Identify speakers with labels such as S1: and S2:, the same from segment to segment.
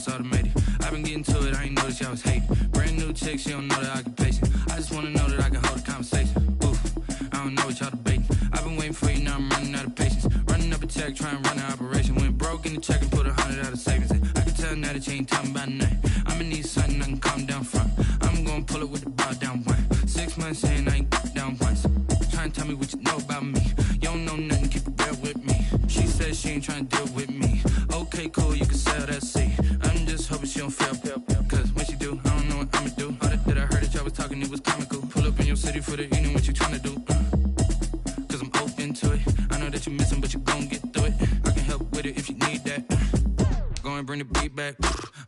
S1: it's automated. I've been getting to it, I ain't noticed y'all was hating. Brand new chick, she don't know the occupation. I just wanna know that I can hold a conversation. Oof, I don't know what y'all debating. I've been waiting for you, now I'm running out of patience. Running up a check, trying to run an operation. Went broke in the check and put 100 out of savings in. I can tell now that you ain't talking about nothing. I'ma need something I can calm down front. I'm gonna pull it with the bar down one. 6 months saying I ain't down once. Trying to tell me what you know about me. You don't know nothing, keep it real with me. She said she ain't trying to deal with me. Okay, cool, you can sell that seat. I'm just hoping she don't fail. Cause when she do, I don't know what I'ma do. All that I heard that y'all was talking, it was comical. Pull up in your city for the evening, what you trying to do? Cause I'm open to it. I know that you're missing, but you gon' get through it. I can help with it if you need that. Go and bring the beat back.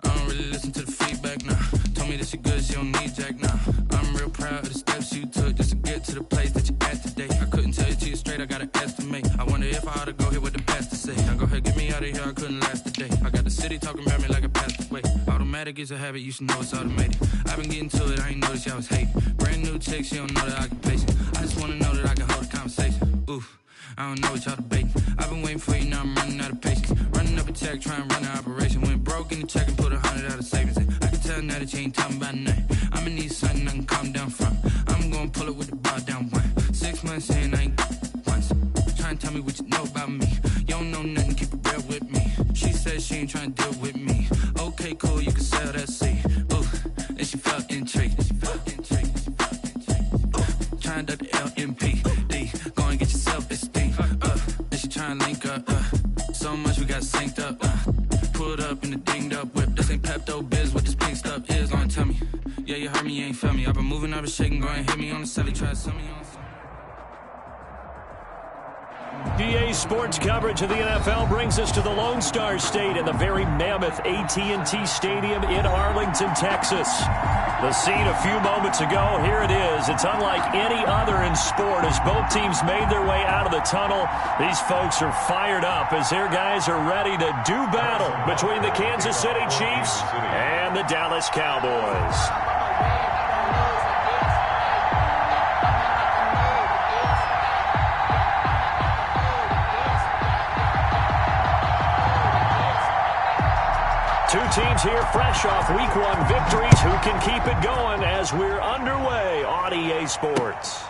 S1: I don't really listen to the feedback, nah. Told me that she good, she don't need jack, nah. I'm real proud of the steps you took just to get to the place that you're at today. I couldn't tell you to you straight, I gotta estimate. I wonder if I ought to go here with the pastor say. Now go ahead, get me out of here, I couldn't last a day. I got the city talking about me like I passed away. Automatic is a habit, you should know it's automated. I've been getting to it, I ain't noticed y'all was hating. Brand new chick, she don't know the occupation. I just wanna know that I can hold a conversation. Oof, I don't know what y'all debating. I've been waiting for you, now I'm running out of patience. Running up a check, trying to run an operation. Went broke in the check and put 100 out of savings in. I can tell now that you ain't talking about nothing. I'ma need something I can calm down front. I'm gonna pull it with the bar down one. 6 months saying I ain't once. Trying to tell me what you know about me. You don't know nothing, keep it real with me. She said she ain't trying to deal with me. Okay, cool, you can sell that seat. Ooh, and she felt intrigued. Trying to the LMPD. Go and get your self-esteem. And she trying to link up. So much we got synced up. Pulled up in the dinged up whip. This ain't Pepto-Biz, what this pink stuff is. Long tell me. Yeah, you heard me, you ain't felt me. I've been moving, I've been shaking. Go and hit me on the celly. Try to sell me on the
S2: DA Sports coverage of the NFL brings us to the Lone Star State and the very mammoth AT&T Stadium in Arlington, Texas. The scene a few moments ago, here it is. It's unlike any other in sport as both teams made their way out of the tunnel. These folks are fired up as their guys are ready to do battle between the Kansas City Chiefs and the Dallas Cowboys. Two teams here fresh off Week 1 victories. Who can keep it going as we're underway on EA Sports?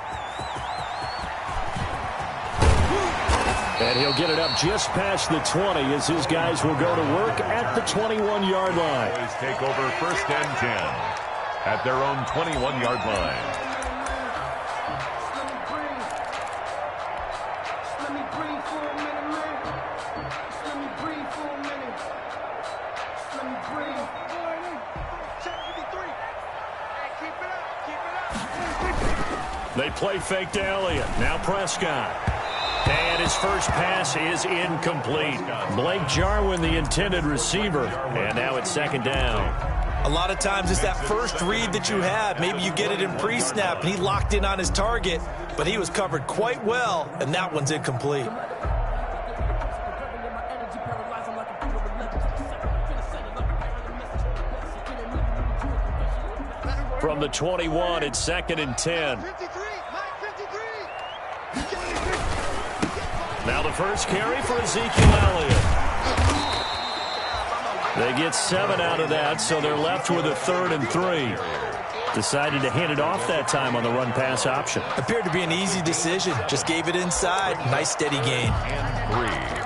S2: And he'll get it up just past the 20 as his guys will go to work at the 21-yard line.
S3: Boys take over 1st and 10 at their own 21-yard line.
S2: They play fake to Elliott. Now Prescott. And his first pass is incomplete. Blake Jarwin, the intended receiver. And now it's 2nd down.
S4: A lot of times it's that first read that you have. Maybe you get it in pre-snap, and he locked in on his target, but he was covered quite well, and that one's incomplete.
S2: From the 21, it's 2nd and 10. Now the first carry for Ezekiel Elliott. They get 7 out of that, so they're left with a 3rd and 3. Decided to hand it off that time on the run-pass option.
S4: Appeared to be an easy decision. Just gave it inside. Nice steady gain.
S3: And 3.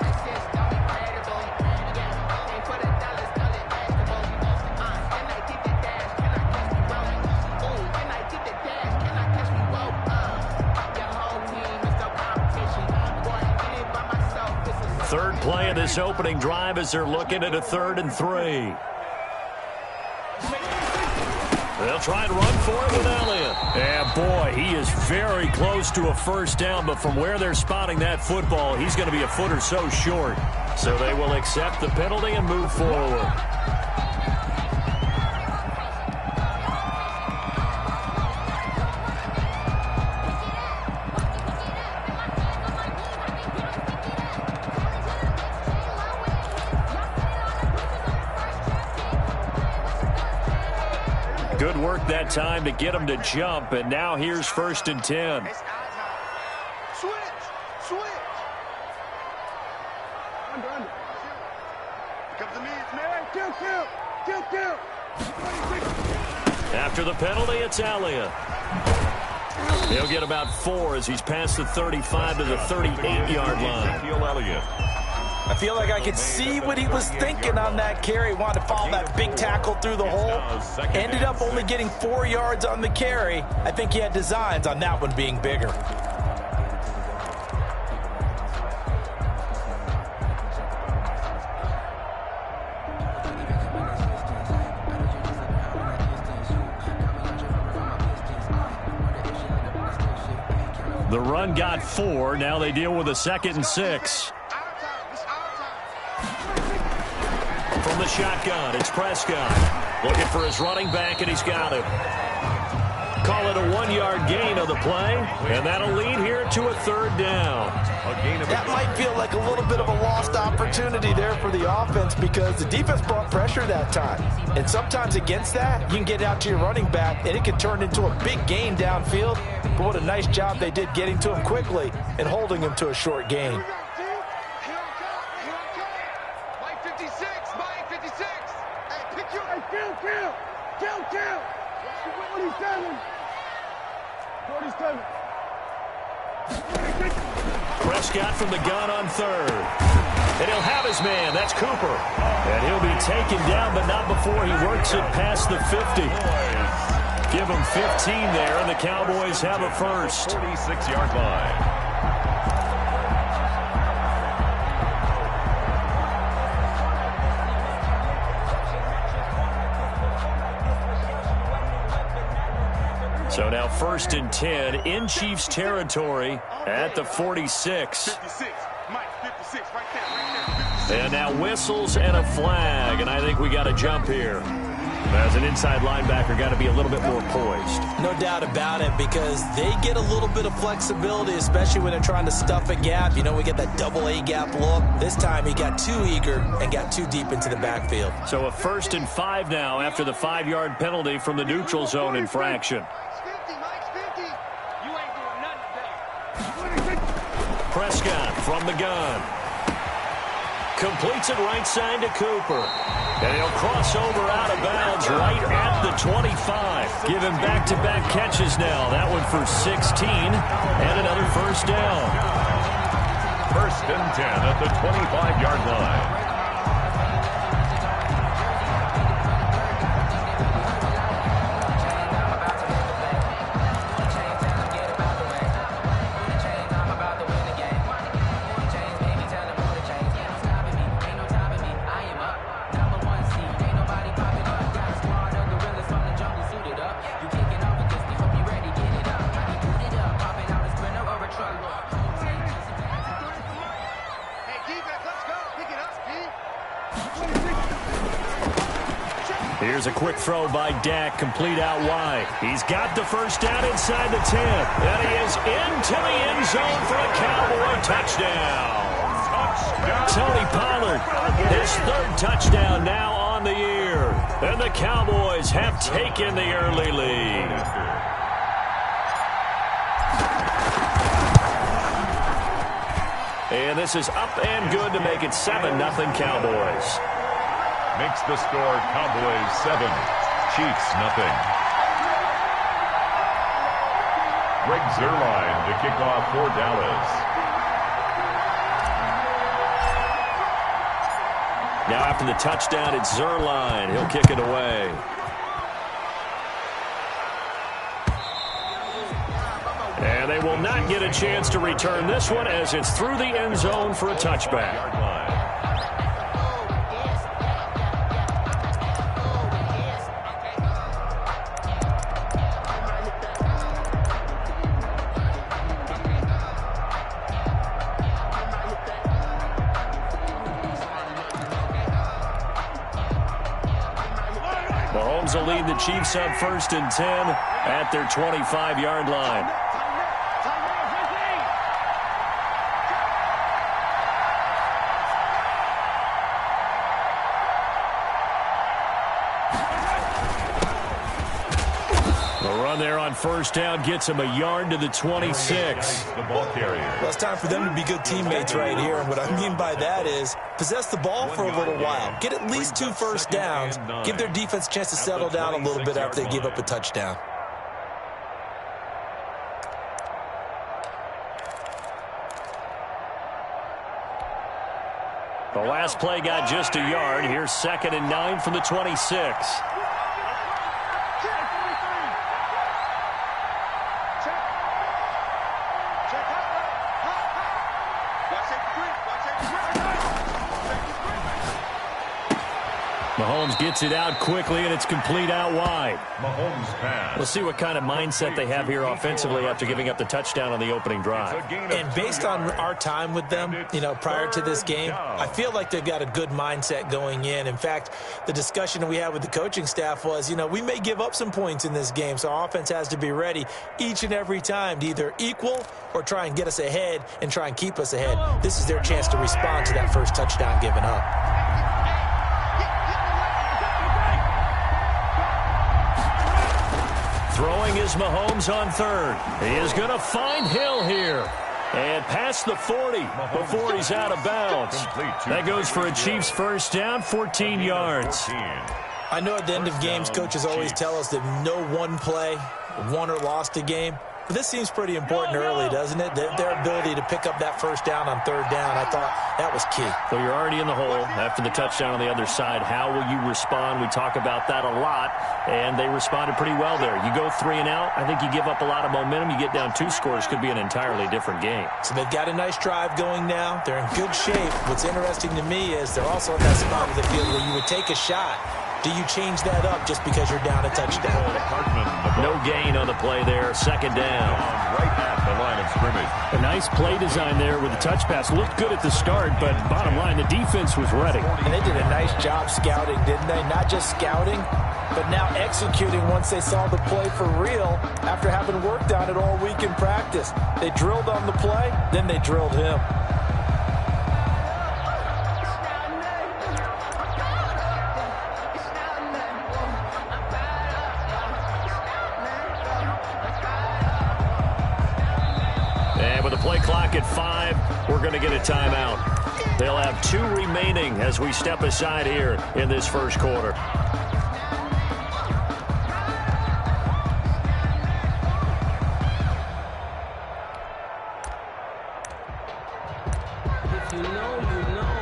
S2: Third play of this opening drive as they're looking at a 3rd and 3. They'll try and run for it with Elliott. And boy, he is very close to a first down, but from where they're spotting that football, he's going to be a foot or so short. So they will accept the penalty and move forward. Good work that time to get him to jump, and now here's 1st and 10.
S5: Switch. Under. Comes to me, it's man. Kill.
S2: After the penalty, it's Elliott. He'll get about 4 as he's past the 35 to the 38-yard line.
S4: I feel like I could see what he was thinking on that carry. Wanted to follow that big tackle through the hole. Ended up only getting 4 yards on the carry. I think he had designs on that one being bigger.
S2: The run got 4. Now they deal with a 2nd and 6. From the shotgun, it's Prescott. Looking for his running back, and he's got him. Call it a 1-yard gain of the play, and that'll lead here to a 3rd down.
S4: That might feel like a little bit of a lost opportunity there for the offense because the defense brought pressure that time. And sometimes against that, you can get out to your running back, and it can turn into a big gain downfield. But what a nice job they did getting to him quickly and holding him to a short gain.
S2: Prescott from the gun on 3rd. And he'll have his man. That's Cooper. And he'll be taken down, but not before he works it past the 50. Give him 15 there, and the Cowboys have a first.
S3: 46-yard line.
S2: So now 1st and 10 in Chiefs territory at the 46. And now whistles and a flag, and I think we got to jump here. As an inside linebacker, got to be a little bit more poised.
S4: No doubt about it, because they get a little bit of flexibility, especially when they're trying to stuff a gap. You know, we get that double A gap look. This time he got too eager and got too deep into the backfield.
S2: So a 1st and 5 now after the 5-yard penalty from the neutral zone infraction. Prescott from the gun. Completes it right side to Cooper. And he'll cross over out of bounds right at the 25. Give him back-to-back catches now. That one for 16 and another 1st down.
S3: 1st and 10 at the 25-yard line.
S2: Here's a quick throw by Dak, complete out wide. He's got the 1st down inside the 10. And he is into the end zone for a Cowboy touchdown. Tony Pollard, his 3rd touchdown now on the year. And the Cowboys have taken the early lead. And this is up and good to make it 7-0 Cowboys.
S3: Makes the score Cowboys 7, Chiefs nothing. Greg Zuerlein to kick off for Dallas.
S2: Now after the touchdown, it's Zuerlein. He'll kick it away. And they will not get a chance to return this one as it's through the end zone for a touchback. Mahomes will lead the Chiefs up 1st and 10 at their 25-yard line. The run there on on first down gets him a yard to the 26.
S3: The ball carrier.
S4: Well, it's time for them to be good teammates right here. And what I mean by that is possess the ball for a little while. Get at least 2 first downs. Give their defense a chance to settle down a little bit after they give up a touchdown.
S2: The last play got just a yard. Here's 2nd and 9 from the 26. Mahomes gets it out quickly, and it's complete out wide.
S3: Mahomes pass.
S2: We'll see what kind of mindset they have here offensively after giving up the touchdown on the opening drive.
S4: And based on our time with them, prior to this game, I feel like they've got a good mindset going in. In fact, the discussion we had with the coaching staff was, we may give up some points in this game, so our offense has to be ready each and every time to either equal or try and get us ahead and try and keep us ahead. This is their chance to respond to that first touchdown given up.
S2: Throwing is Mahomes on 3rd. He is going to find Hill here. And past the 40 before he's out of bounds. That goes for a Chiefs first down, 14 yards.
S4: I know at the end of games, coaches always tell us that no one play won or lost a game. But this seems pretty important early, doesn't it? Their ability to pick up that first down on 3rd down, I thought that was key.
S2: Well, you're already in the hole after the touchdown on the other side. How will you respond? We talk about that a lot, and they responded pretty well there. You go 3 and out, I think you give up a lot of momentum. You get down 2 scores, could be an entirely different game.
S4: So they've got a nice drive going now. They're in good shape. What's interesting to me is they're also in that spot of the field where you would take a shot. Do you change that up just because you're down a touchdown?
S2: No gain on the play there. 2nd down.
S3: Right at the line of scrimmage.
S2: A nice play design there with the touch pass. Looked good at the start, but bottom line, the defense was ready.
S4: And they did a nice job scouting, didn't they? Not just scouting, but now executing once they saw the play for real after having worked on it all week in practice. They drilled on the play, then they drilled him.
S2: Play clock at 5. We're going to get a timeout. They'll have 2 remaining as we step aside here in this first quarter.
S5: If you know, you know.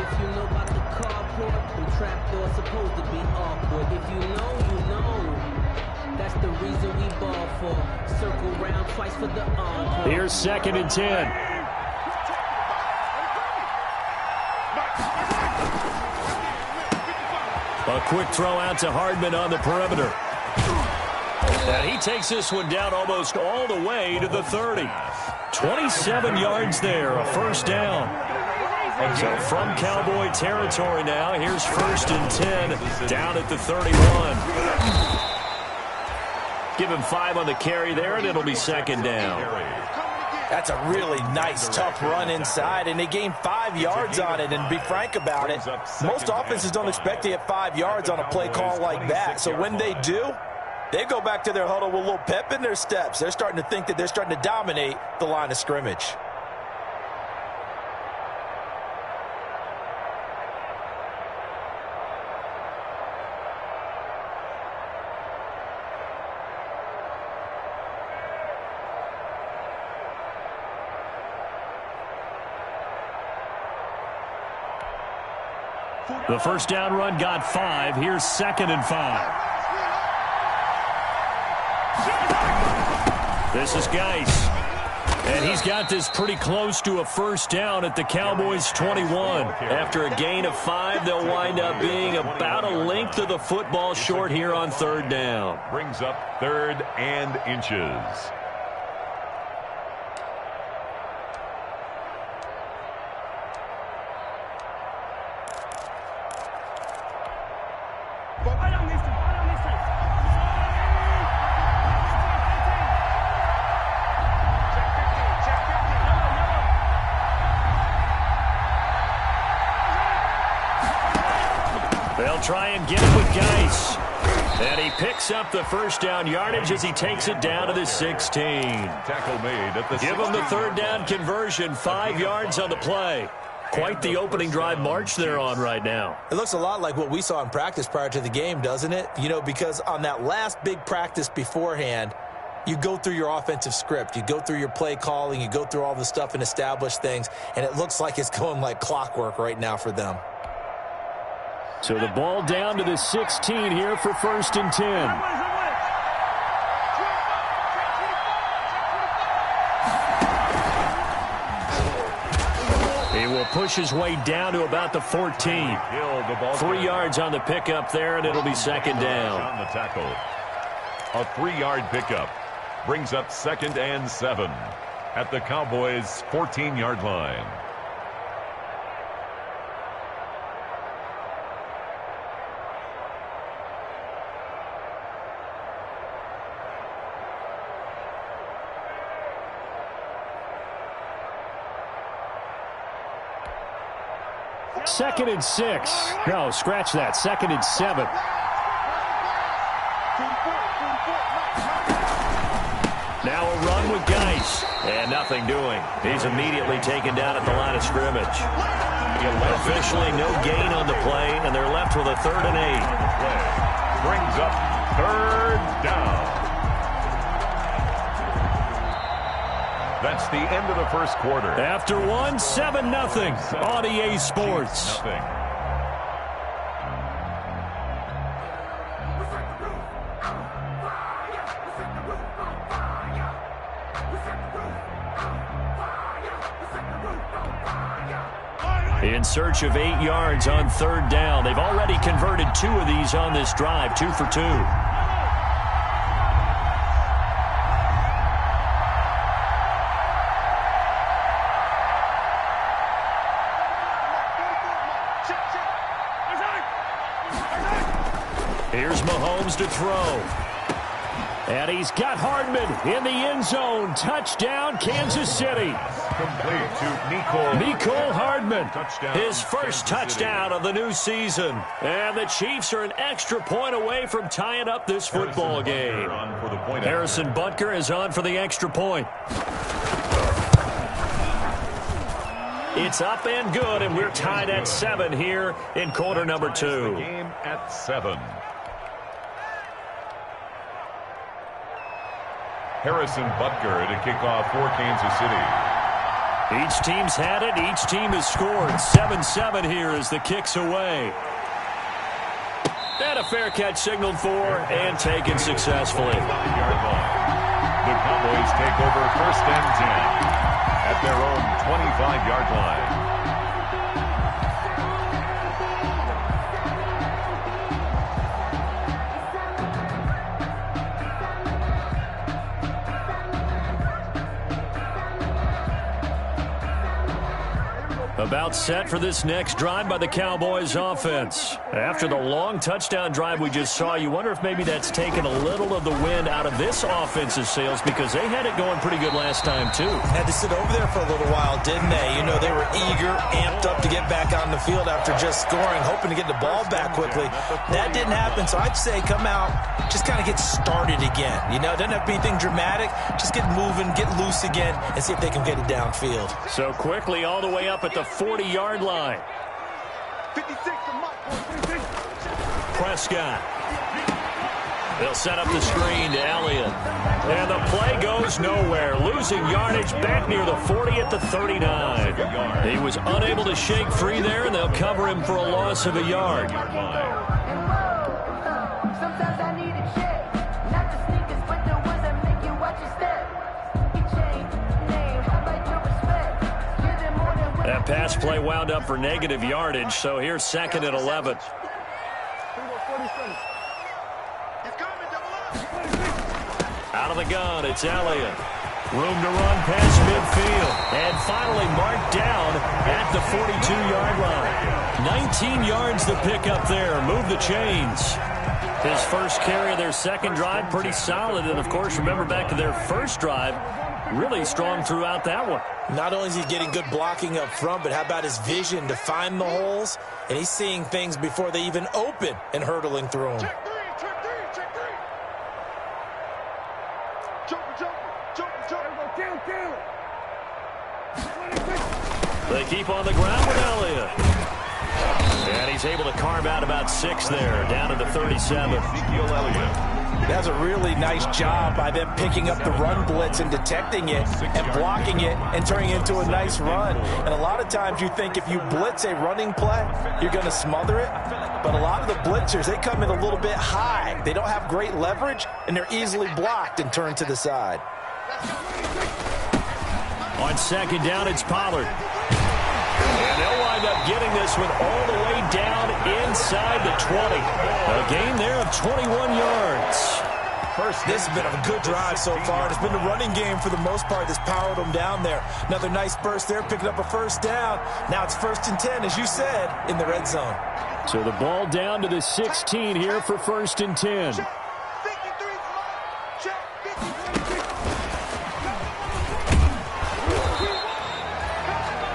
S5: If you know about the carport, the trapdoor's supposed to be awkward. If you know, you know. That's the reason we ball for. Circle round twice for the encore.
S2: Here's 2nd and 10. A quick throw out to Hardman on the perimeter. And he takes this one down almost all the way to the 30. 27 yards there, a first down. So from Cowboy territory now, here's 1st and 10 down at the 31. Give him 5 on the carry there, and it'll be 2nd down.
S4: That's a really nice, tough run inside, and they gained 5 yards on it. And be frank about it, most offenses don't expect to get 5 yards on a play call like that. So when they do, they go back to their huddle with a little pep in their steps. They're starting to think that they're starting to dominate the line of scrimmage.
S2: The first down run got 5. Here's 2nd and 5. This is Geis. And he's got this pretty close to a first down at the Cowboys' 21. After a gain of 5, they'll wind up being about a length of the football short here on 3rd down.
S3: Brings up 3rd and inches.
S2: They'll try and get it with Geis. And he picks up the first down yardage as he takes it down to the 16.
S3: Tackle made at the 16.
S2: Give him the third down conversion, 5 yards on the play. Quite the opening drive march they're on right now.
S4: It looks a lot like what we saw in practice prior to the game, doesn't it? You know, because on that last big practice beforehand, you go through your offensive script. You go through your play calling. You go through all the stuff and establish things. And it looks like it's going like clockwork right now for them.
S2: So the ball down to the 16 here for 1st and 10. He will push his way down to about the 14. 3 yards on the pickup there, and it'll be 2nd down.
S3: On the tackle. A 3-yard pickup brings up 2nd and 7 at the Cowboys' 14-yard line.
S2: Second and 6. No, scratch that. 2nd and 7. Now a run with Geis. And nothing doing. He's immediately taken down at the line of scrimmage. Officially no gain on the play, and they're left with a 3rd and 8.
S3: Brings up 3rd down. That's the end of the first quarter.
S2: After one, 7-0 on EA Sports. In search of 8 yards on 3rd down. They've already converted 2 of these on this drive, 2 for 2. Here's Mahomes to throw. And he's got Hardman in the end zone. Touchdown, Kansas City.
S3: Complete to
S2: Nicole Hardman. His first touchdown of the new season. And the Chiefs are an extra point away from tying up this football game. Harrison Butker is on for the extra point. It's up and good, and we're tied at 7 here in quarter number 2.
S3: Game at 7. Harrison Butker to kick off for Kansas City.
S2: Each team's had it. Each team has scored. 7-7 here as the kick's away. And a fair catch signaled for and taken successfully.
S3: The Cowboys take over 1st and 10 at their own 25-yard line.
S2: About set for this next drive by the Cowboys offense. After the long touchdown drive we just saw, you wonder if maybe that's taken a little of the wind out of this offensive sails because they had it going pretty good last time too.
S4: Had to sit over there for a little while, didn't they? You know, they were eager, amped up to get back on the field after just scoring, hoping to get the ball back quickly. That didn't happen, so I'd say come out, just kind of get started again. You know, it doesn't have to be anything dramatic. Just get moving, get loose again, and see if they can get it downfield.
S2: So quickly all the way up at the 40-yard line. Prescott. They'll set up the screen to Elliott. And the play goes nowhere. Losing yardage back near the 40 at the 39. He was unable to shake free there, and they'll cover him for a loss of a yard. That pass play wound up for negative yardage, so here's 2nd and 11. Out of the gun, it's Elliott. Room to run past midfield. And finally marked down at the 42-yard line. 19 yards to pick up there. Move the chains. His first carry of their second drive, pretty solid. And, of course, remember back to their first drive, really strong throughout that one.
S4: Not only is he getting good blocking up front, but how about his vision to find the holes? And he's seeing things before they even open and hurtling through them.
S2: They keep on the ground with Elliott. And he's able to carve out about 6 there, down to the 37.
S4: That's a really nice job by them picking up the run blitz and detecting it and blocking it and turning it into a nice run. And a lot of times you think if you blitz a running play, you're going to smother it. But a lot of the blitzers, they come in a little bit high. They don't have great leverage, and they're easily blocked and turned to the side.
S2: On second down, it's Pollard. And they'll wind up getting this one all the way down inside the 20. A gain there of 21 yards.
S4: This has been a good drive so far. It's been the running game for the most part that's powered them down there. Another nice burst there, picking up a first down. Now it's 1st and 10, as you said, in the red zone.
S2: So the ball down to the 16 here for 1st and 10.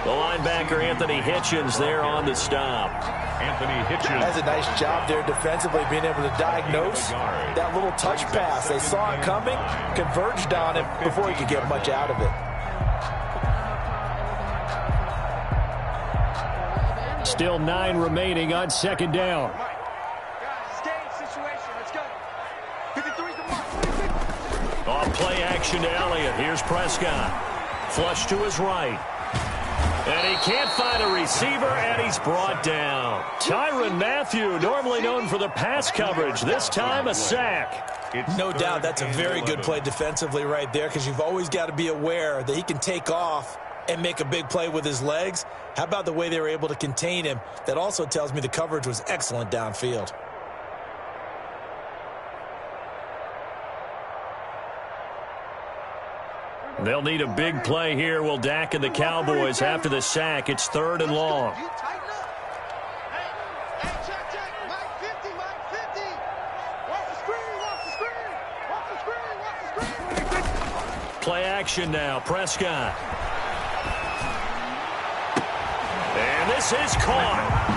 S2: The linebacker, Anthony Hitchens, there on the stop.
S3: Anthony Hitchens.
S4: That's a nice job there defensively, being able to diagnose that little touch pass. They saw it coming, converged on him before he could get much out of it.
S2: Still 9 remaining on second down. Off play action to Elliott. Here's Prescott. Flush to his right. And he can't find a receiver, and he's brought down. Tyrann Mathieu, normally known for the pass coverage, this time a sack.
S4: No doubt that's a very good play defensively right there, because you've always got to be aware that he can take off and make a big play with his legs. How about the way they were able to contain him? That also tells me the coverage was excellent downfield.
S2: They'll need a big play here. Will Dak and the Cowboys after the sack. It's 3rd and long. Play action now. Prescott. And this is caught.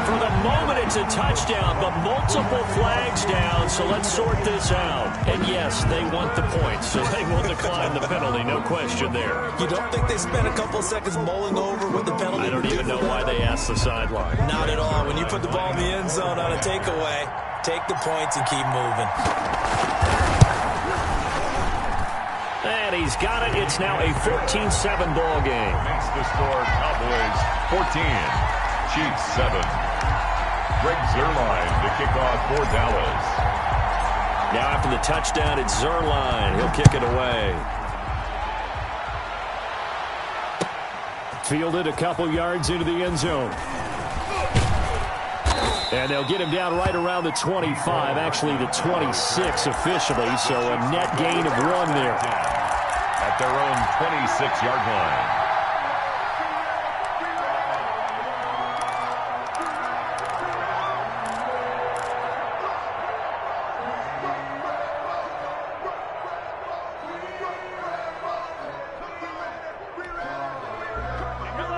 S2: For the moment, it's a touchdown, but multiple flags down, so let's sort this out. And yes, they want the points, so they will decline the penalty, no question there.
S4: You don't think they spent a couple seconds mulling over what the penalty?
S2: I don't even know why they asked the sideline.
S4: Not at all. When you put the ball in the end zone on a takeaway, take the points and keep moving.
S2: And he's got it. It's now a 14-7 ball game.
S3: Makes the score Cowboys 14, Chiefs 7. Greg Zuerlein to kick off for Dallas.
S2: Now after the touchdown, it's Zuerlein. He'll kick it away. Fielded a couple yards into the end zone. And they'll get him down right around the 25, actually the 26 officially, so a net gain of 1 there.
S3: At their own 26-yard line.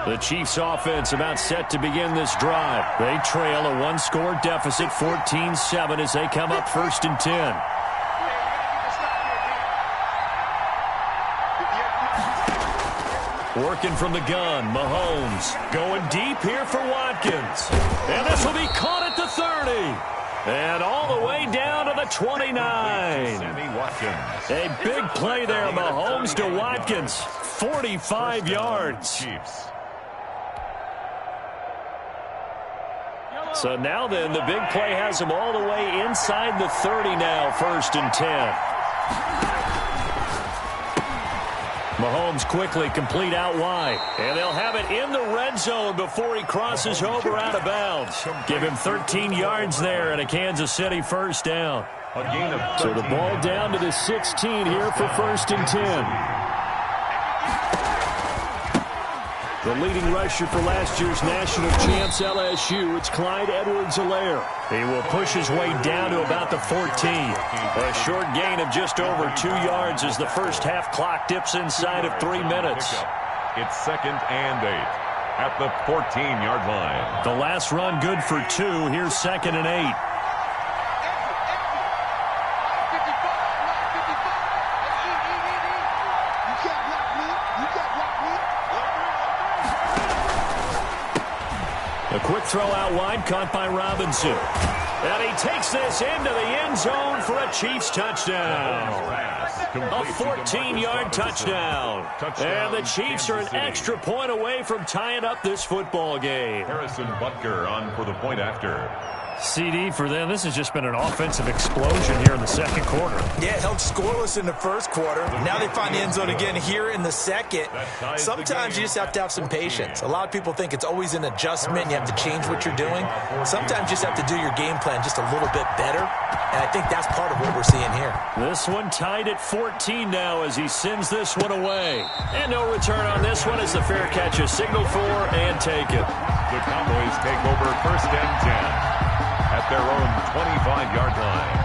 S2: The Chiefs offense about set to begin this drive. They trail a 1-score deficit, 14-7 as they come up 1st and 10. Working from the gun, Mahomes going deep here for Watkins. And this will be caught at the 30. And all the way down to the 29. A big play there, Mahomes to Watkins. 45 yards.
S3: Chiefs.
S2: So now then, the big play has him all the way inside the 30 now, 1st and 10. Mahomes quickly complete out wide. And they'll have it in the red zone before he crosses over out of bounds. Give him 13 yards there and a Kansas City first down. So the ball down to the 16 here for 1st and 10. The leading rusher for last year's national champs, LSU, it's Clyde Edwards-Helaire. He will push his way down to about the 14. A short gain of just over 2 yards as the first half clock dips inside of 3 minutes.
S3: It's 2nd and 8 at the 14-yard line.
S2: The last run good for 2. Here's 2nd and 8. A quick throw out wide, caught by Robinson. And he takes this into the end zone for a Chiefs touchdown. A 14-yard touchdown. And the Chiefs are an extra point away from tying up this football game.
S3: Harrison Butker on for the point after.
S2: CD for them. This has just been an offensive explosion here in the second quarter.
S4: Yeah, held scoreless in the first quarter. Now they find the end zone again here in the second. Sometimes you just have to have some patience. A lot of people think it's always an adjustment. You have to change what you're doing. Sometimes you just have to do your game plan just a little bit better. And I think that's part of what we're seeing here.
S2: This one tied at 14 now as he sends this one away. And no return on this one as the fair catch is signaled for and taken.
S3: The Cowboys take over 1st and 10. At their own 25-yard line.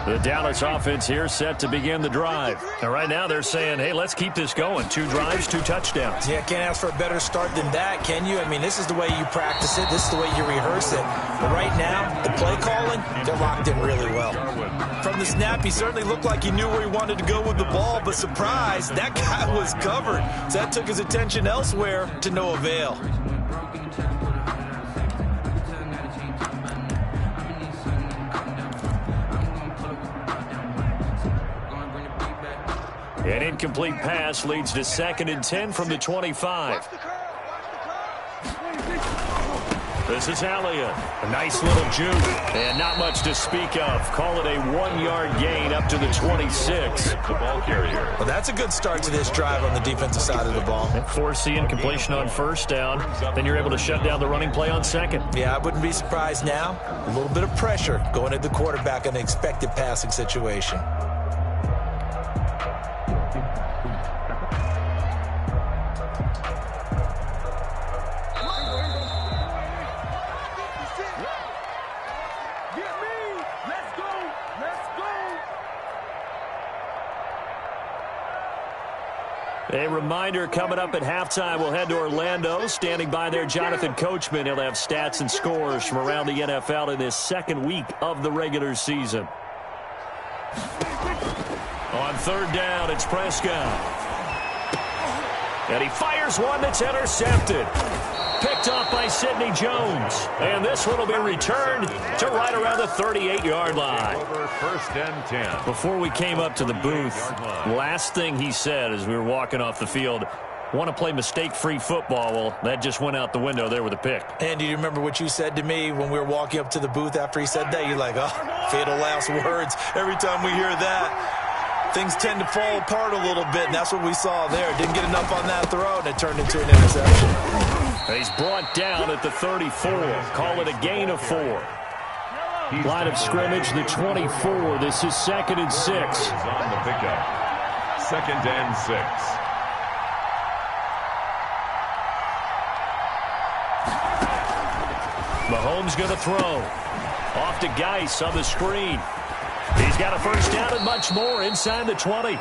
S2: The Dallas offense here set to begin the drive. And right now they're saying, hey, let's keep this going. 2 drives, 2 touchdowns.
S4: Yeah, can't ask for a better start than that, can you? I mean, this is the way you practice it. This is the way you rehearse it. But right now, the play calling, they're locked in really well. From the snap, he certainly looked like he knew where he wanted to go with the ball, but surprise, that guy was covered. So that took his attention elsewhere to no avail.
S2: An incomplete pass leads to 2nd and 10 from the 25. This is Elliott. A nice little juke. And not much to speak of. Call it a 1-yard gain up to the 26.
S3: The ball carrier.
S4: Well, that's a good start to this drive on the defensive side of the ball.
S2: Force the incompletion on 1st down. Then you're able to shut down the running play on 2nd.
S4: Yeah, I wouldn't be surprised now. A little bit of pressure going at the quarterback in the expected passing situation.
S2: A reminder coming up at halftime. We'll head to Orlando. Standing by there, Jonathan Coachman. He'll have stats and scores from around the NFL in this second week of the regular season. On 3rd down, it's Prescott. And he fires one that's intercepted. Picked off by Sidney Jones. And this one will be returned to right around the 38-yard line.
S3: Over 1st and 10.
S2: Before we came up to the booth, last thing he said as we were walking off the field, want to play mistake-free football. Well, that just went out the window there with a pick.
S4: And do you remember what you said to me when we were walking up to the booth after he said that? You're like, oh, fatal last words. Every time we hear that, things tend to fall apart a little bit, and that's what we saw there. Didn't get enough on that throw, and it turned into an interception.
S2: He's brought down at the 34. Call it a gain of 4. Line of scrimmage, the 24. This is 2nd and 6.
S3: On the pickup. 2nd and 6.
S2: Mahomes going to throw. Off to Geis on the screen. He's got a 1st down and much more inside the 20.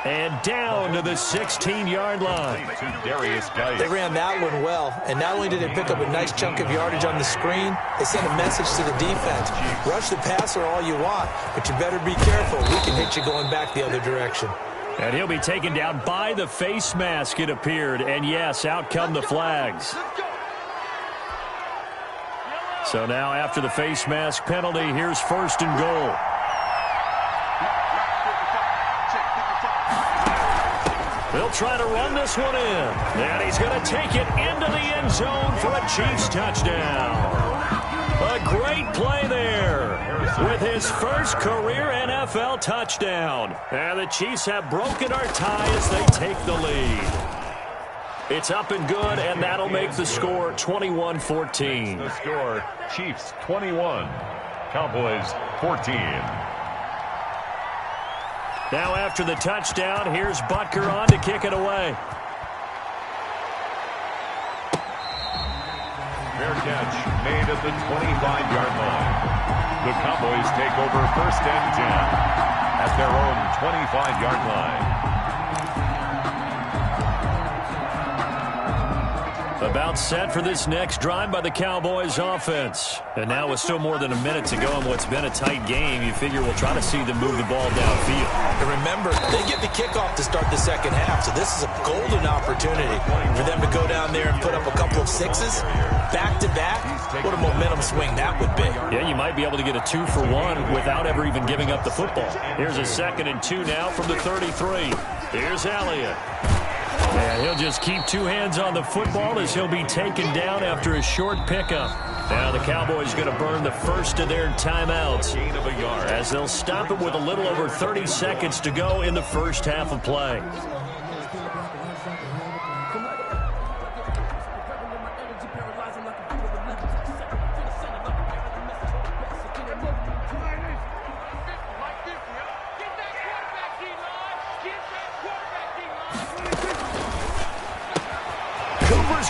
S2: And down to the 16-yard line.
S4: They ran that one well, and not only did they pick up a nice chunk of yardage on the screen, they sent a message to the defense. Rush the passer all you want, but you better be careful. We can hit you going back the other direction.
S2: And he'll be taken down by the face mask, it appeared. And yes, out come the flags. So now after the face mask penalty, here's 1st and goal. They'll try to run this one in. And he's going to take it into the end zone for a Chiefs touchdown. A great play there with his first career NFL touchdown. And the Chiefs have broken our tie as they take the lead. It's up and good, and that'll make the score 21-14.
S3: The score, Chiefs 21, Cowboys 14.
S2: Now after the touchdown, here's Butker on to kick it away.
S3: Fair catch made at the 25-yard line. The Cowboys take over 1st and 10 at their own 25-yard line.
S2: About set for this next drive by the Cowboys offense. And now with still more than a minute to go in what's been a tight game, you figure we'll try to see them move the ball downfield.
S4: And remember, they get the kickoff to start the second half, so this is a golden opportunity for them to go down there and put up a couple of sixes back-to-back. What a momentum swing that would be.
S2: Yeah, you might be able to get a 2-for-1 without ever even giving up the football. Here's a 2nd and 2 now from the 33. Here's Elliott. And he'll just keep 2 hands on the football as he'll be taken down after a short pickup. Now the Cowboys going to burn the first of their timeouts as they'll stop it with a little over 30 seconds to go in the first half of play.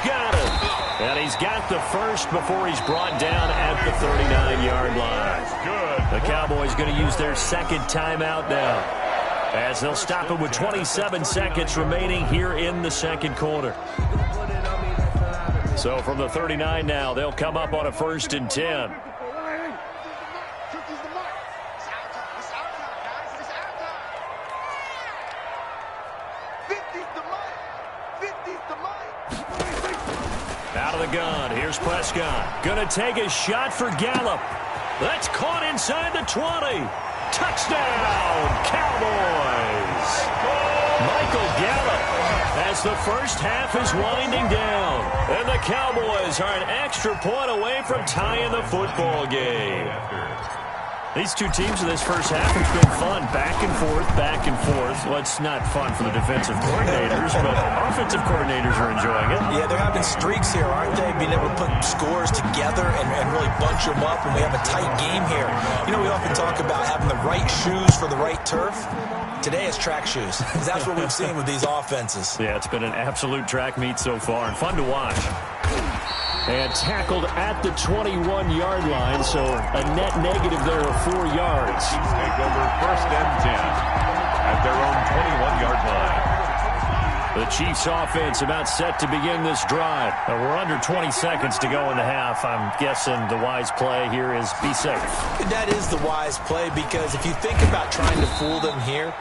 S2: Got it. And he's got the first before he's brought down at the 39-yard line. The Cowboys going to use their 2nd timeout now as they'll stop it with 27 seconds remaining here in the 2nd quarter. So from the 39 now, they'll come up on a 1st and 10. Out of the gun, here's Prescott. Gonna take a shot for Gallup. That's caught inside the 20. Touchdown, Cowboys! Michael Gallup as the first half is winding down. And the Cowboys are an extra point away from tying the football game. These two teams in this first half, it's been fun. Back and forth, back and forth. Well, it's not fun for the defensive coordinators, but offensive coordinators are enjoying it.
S4: Yeah, they're having streaks here, aren't they? Being able to put scores together and really bunch them up, and we have a tight game here. You know, we often talk about having the right shoes for the right turf. Today it's track shoes, because that's what we've seen with these offenses.
S2: Yeah, it's been an absolute track meet so far, and fun to watch. And tackled at the 21-yard line, so a net negative there of 4 yards.
S3: Chiefs take over 1st and 10 at their own 21-yard line.
S2: The Chiefs offense about set to begin this drive. We're under 20 seconds to go in the half. I'm guessing the wise play here is be safe.
S4: That is the wise play, because if you think about trying to fool them here,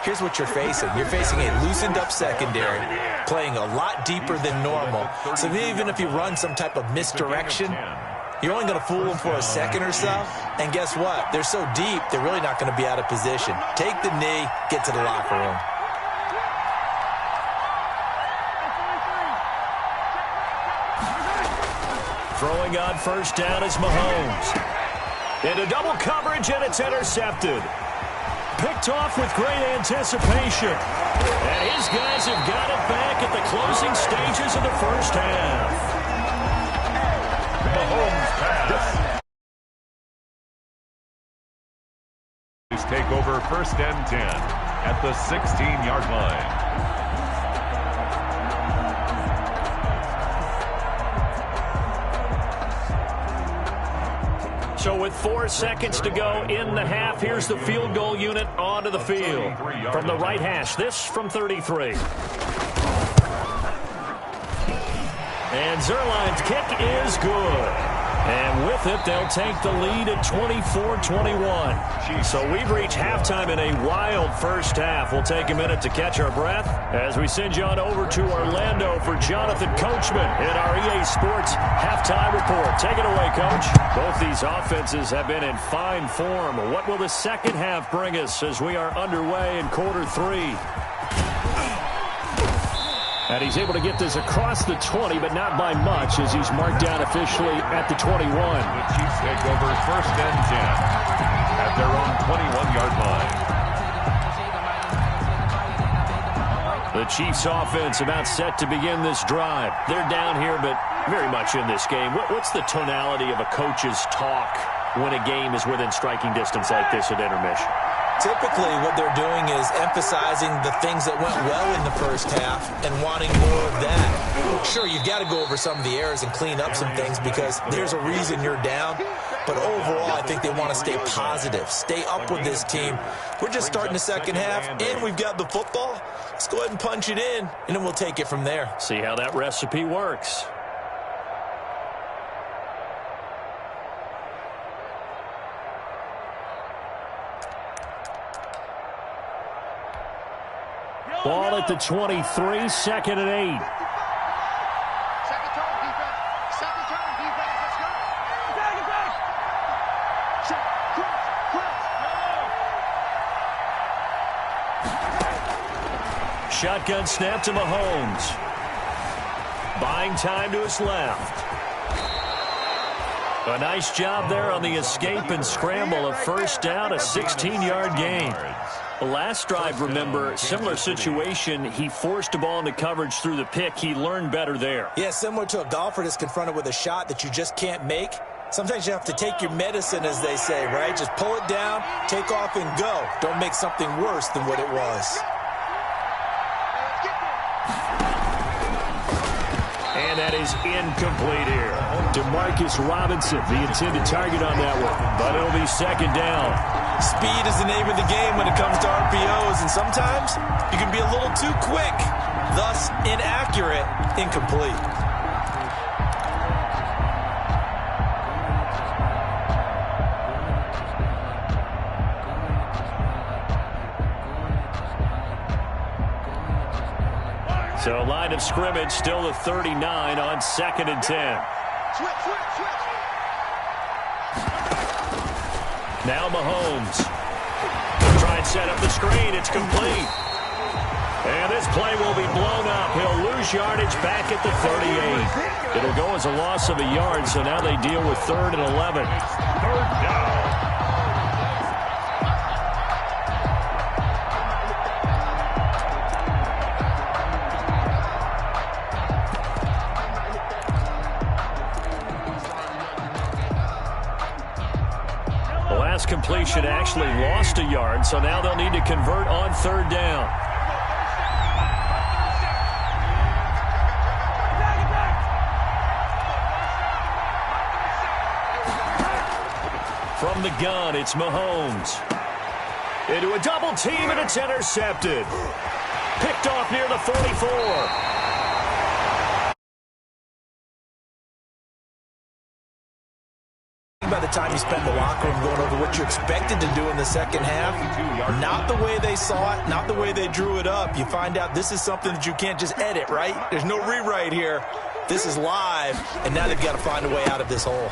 S4: here's what you're facing. You're facing a loosened-up secondary, playing a lot deeper than normal. So even if you run some type of misdirection, you're only going to fool them for a second or so. And guess what? They're so deep, they're really not going to be out of position. Take the knee, get to the locker room.
S2: Throwing on 1st down is Mahomes. Into double coverage, and it's intercepted. Picked off with great anticipation. And his guys have got it back at the closing stages of the first half.
S3: Mahomes pass. Chiefs take over 1st and 10 at the 16-yard line.
S2: So with 4 seconds to go in the half, here's the field goal unit onto the field. From the right hash, this from 33. And Zerline's kick is good. And with it, they'll take the lead at 24-21. So we've reached halftime in a wild first half. We'll take a minute to catch our breath as we send you on over to Orlando for Jonathan Coachman in our EA Sports halftime report. Take it away, Coach. Both these offenses have been in fine form. What will the second half bring us as we are underway in quarter 3? And he's able to get this across the 20, but not by much, as he's marked down officially at the 21.
S3: The Chiefs take over 1st and 10 at their own 21-yard line.
S2: The Chiefs offense about set to begin this drive. They're down here, but very much in this game. What's the tonality of a coach's talk when a game is within striking distance like this at intermission?
S4: Typically, what they're doing is emphasizing the things that went well in the first half and wanting more of that. Sure, you've got to go over some of the errors and clean up some things because there's a reason you're down. But overall, I think they want to stay positive, stay up with this team. We're just starting the second half, and we've got the football. Let's go ahead and punch it in, and then we'll take it from there.
S2: See how that recipe works. Ball at the 23, 2nd and 8.
S6: Second turn, defense. Second turn, defense. Let's go. Tag it back. Check. Cross.
S2: Shotgun snap to Mahomes. Buying time to his left. A nice job there on the escape and scramble. A first down, a 16-yard gain. The last drive, remember, similar situation. He forced the ball into coverage through the pick. He learned better there.
S4: Yeah, similar to a golfer that's confronted with a shot that you just can't make. Sometimes you have to take your medicine, as they say, right? Just pull it down, take off, and go. Don't make something worse than what it was.
S2: And that is incomplete here. Demarcus Robinson, the intended target on that one. But it'll be 2nd down.
S4: Speed is the name of the game when it comes to RPOs, and sometimes you can be a little too quick, thus inaccurate, incomplete.
S2: So line of scrimmage still the 39 on 2nd and 10.
S6: Switch.
S2: Now Mahomes. Try and set up the screen. It's complete. And this play will be blown up. He'll lose yardage back at the 38. It'll go as a loss of a yard, so now they deal with 3rd and 11.
S3: 3rd down.
S2: Completion actually lost a yard, so now they'll need to convert on 3rd down. From the gun, it's Mahomes. Into a double team, and it's intercepted. Picked off near the 44.
S4: By the time you spend the locker room going over what you expected to do in the second half, not the way they saw it, not the way they drew it up. You find out this is something that you can't just edit, right? There's no rewrite here. This is live, and now they've got to find a way out of this hole.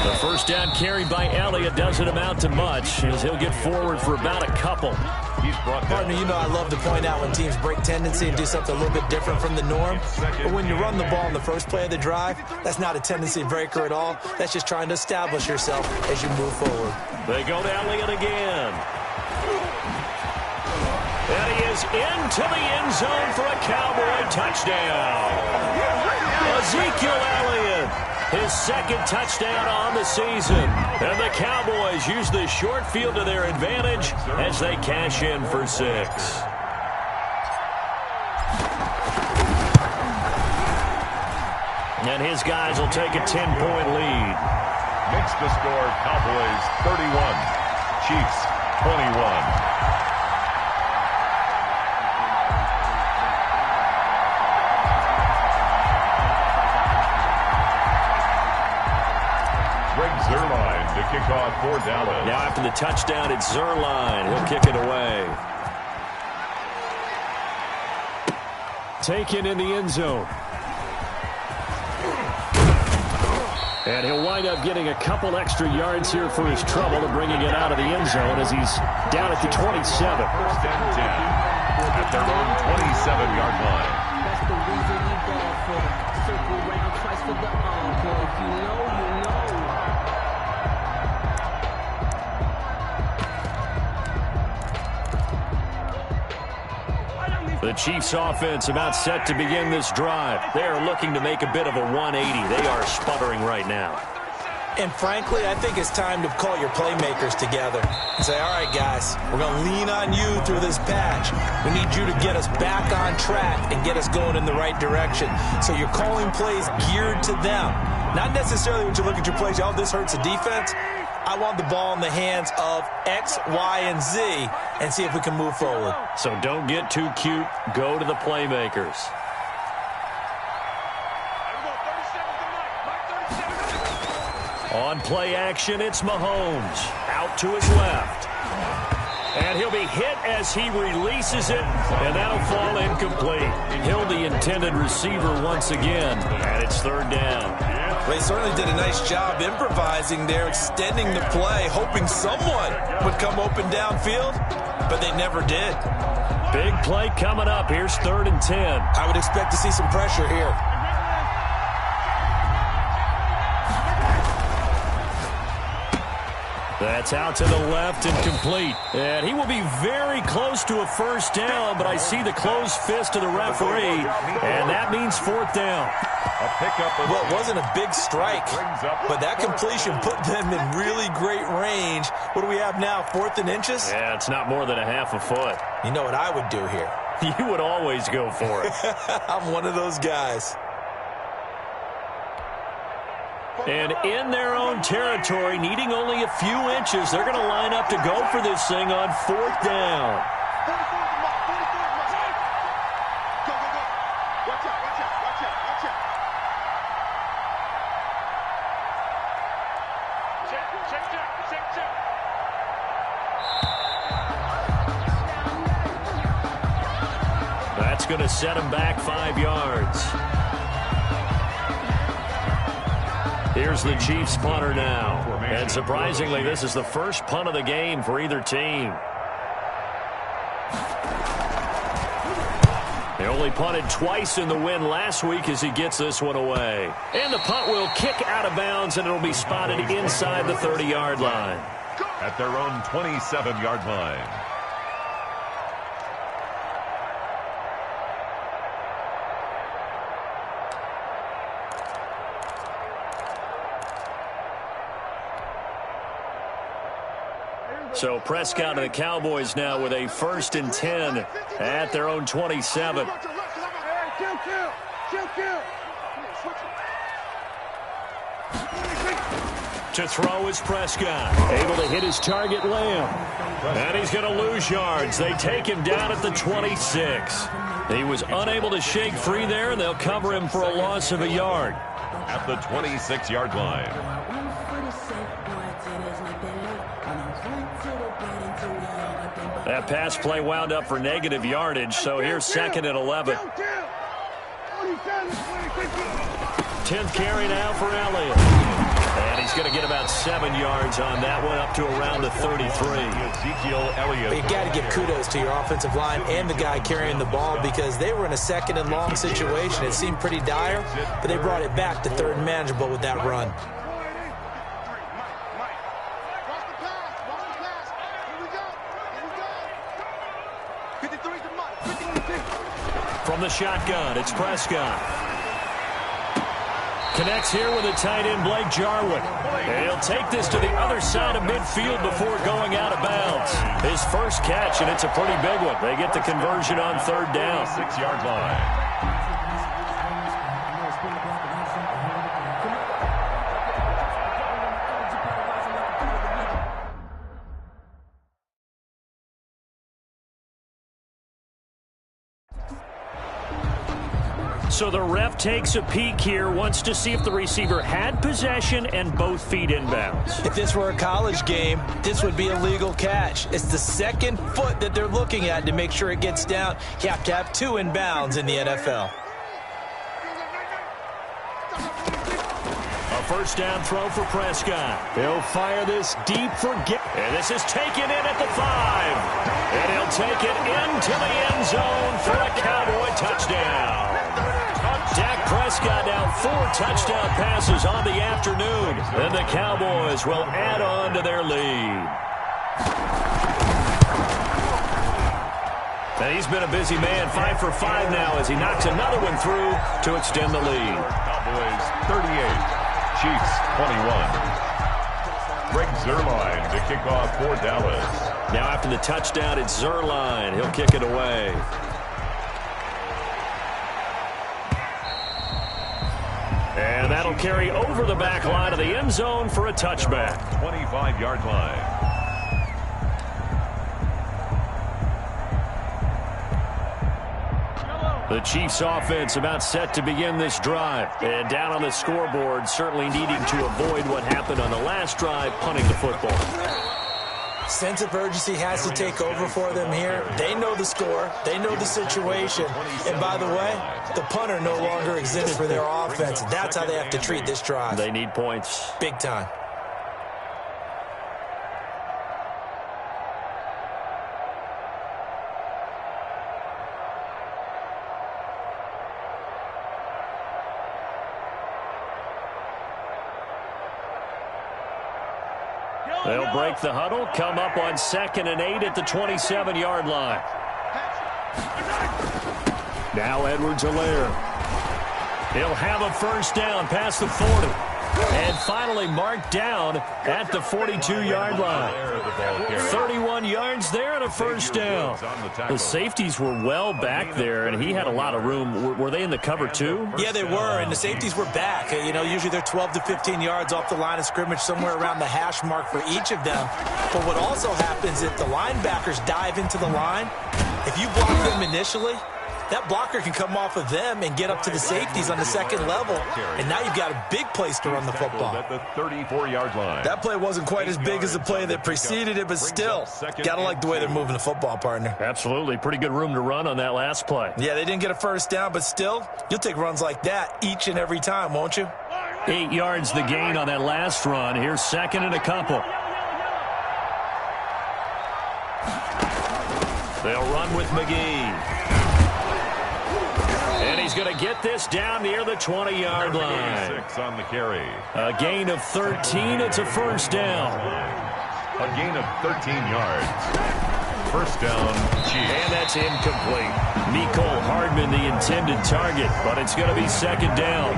S2: The first down carried by Elliott doesn't amount to much, as he'll get forward for about a couple.
S4: Partner, you know I love to point out when teams break tendency and do something a little bit different from the norm. But when you run the ball in the first play of the drive, that's not a tendency breaker at all. That's just trying to establish yourself as you move forward.
S2: They go to Elliott again. And he is into the end zone for a Cowboy touchdown. Ezekiel Elliott, his 2nd touchdown on the season. And the Cowboys use the short field to their advantage as they cash in for 6. And his guys will take a 10-point lead.
S3: Makes the score Cowboys 31, Chiefs 21. Zerline to kick off for Dallas.
S2: Now after the touchdown, it's Zerline. He'll kick it away. Taken in the end zone. And he'll wind up getting a couple extra yards here for his trouble and bringing it out of the end zone as he's down at the 27.
S3: 1st and 10 at their own 27-yard line.
S5: That's the reason we ball for. Circle round twice for the encore. If you know, you know.
S2: The Chiefs offense about set to begin this drive. They are looking to make a bit of a 180. They are sputtering right now.
S4: And frankly, I think it's time to call your playmakers together and say, all right, guys, we're going to lean on you through this patch. We need you to get us back on track and get us going in the right direction. So you're calling plays geared to them. Not necessarily when you look at your plays, oh, this hurts the defense. I want the ball in the hands of X, Y, and Z and see if we can move forward.
S2: So don't get too cute. Go to the playmakers. On play action, it's Mahomes. Out to his left. And he'll be hit as he releases it, and that'll fall incomplete. He'll the intended receiver once again, and it's third down.
S4: They certainly did a nice job improvising there, extending the play, hoping someone would come open downfield, but they never did.
S2: Big play coming up. Here's 3rd and 10.
S4: I would expect to see some pressure here.
S2: That's out to the left and complete. And he will be very close to a first down, but I see the closed fist of the referee, and that means 4th down.
S3: A pickup.
S4: Well, it wasn't a big strike, but that completion put them in really great range. What do we have now, 4th and inches?
S2: Yeah, it's not more than a half a foot.
S4: You know what I would do here?
S2: You would always go for it.
S4: I'm one of those guys.
S2: And in their own territory, needing only a few inches, they're going to line up to go for this thing on 4th down. That's going to set him back 5 yards. Here's the Chiefs punter now. And surprisingly, this is the first punt of the game for either team. He only punted twice in the win last week as he gets this one away. And the punt will kick out of bounds, and it'll be spotted inside the 30-yard line.
S3: At their own 27-yard line.
S2: So Prescott and the Cowboys now with a 1st and 10 at their own 27. To throw is Prescott. Able to hit his target, Lamb. And he's going to lose yards. They take him down at the 26. He was unable to shake free there, and they'll cover him for a loss of a yard.
S3: At the 26-yard line.
S2: That pass play wound up for negative yardage, so here's 2nd and 11. 10th carry now for Elliott. And he's going to get about 7 yards on that one, up to around the 33.
S3: Ezekiel Elliott.
S4: You got to give kudos to your offensive line and the guy carrying the ball, because they were in a 2nd and long situation. It seemed pretty dire, but they brought it back to 3rd and manageable with that run.
S2: From the shotgun, it's Prescott. Connects here with a tight end, Blake Jarwin. And he'll take this to the other side of midfield before going out of bounds. His first catch, and it's a pretty big one. They get the conversion on 3rd down.
S3: 6-yard line.
S2: So the ref takes a peek here, wants to see if the receiver had possession and both feet inbounds.
S4: If this were a college game, this would be a legal catch. It's the 2nd foot that they're looking at to make sure it gets down. You have to have 2 inbounds in the NFL.
S2: A 1st down throw for Prescott. He'll fire this deep for and this is taken in at the 5. And he'll take it into the end zone for a Cowboy touchdown. Dak Prescott now 4 touchdown passes on the afternoon. And the Cowboys will add on to their lead. And he's been a busy man, 5 for 5 now as he knocks another one through to extend the lead.
S3: Cowboys 38, Chiefs 21. Greg Zuerlein to kick off for Dallas.
S2: Now after the touchdown, it's Zuerlein. He'll kick it away. And that'll carry over the back line of the end zone for a touchback.
S3: 25-yard line.
S2: The Chiefs offense about set to begin this drive. And down on the scoreboard, certainly needing to avoid what happened on the last drive, punting the football.
S4: Sense of urgency has to take over for them here. They know the score. They know the situation. And by the way, the punter no longer exists for their offense. That's how they have to treat this drive.
S2: They need points.
S4: Big time.
S2: They'll break the huddle, come up on 2nd and 8 at the 27-yard line. Now Edwards-Helaire. He'll have a first down past the 40. And finally marked down at the 42-yard line. 31 yards there and a first down. The safeties were well back there, and he had a lot of room. Were they in the cover too?
S4: Yeah, they were, and the safeties were back. You know, usually they're 12 to 15 yards off the line of scrimmage, somewhere around the hash mark for each of them. But what also happens if the linebackers dive into the line, if you block them initially, that blocker can come off of them and get up to the safeties on the second level, and now you've got a big place to run the football.
S3: At the 34-yard line.
S4: That play wasn't quite as big as the play that preceded it, but still, got to like the way they're moving the football, partner.
S2: Absolutely. Pretty good room to run on that last play.
S4: Yeah, they didn't get a first down, but still, you'll take runs like that each and every time, won't you?
S2: 8 yards the gain on that last run. Here's 2nd and a couple. They'll run with McGee. And he's going to get this down near the 20-yard line.
S3: 6 on the carry.
S2: A gain of 13. It's a first down.
S3: A gain of 13 yards. First down, Chiefs.
S2: And that's incomplete. Mecole Hardman, the intended target, but it's going to be 2nd down.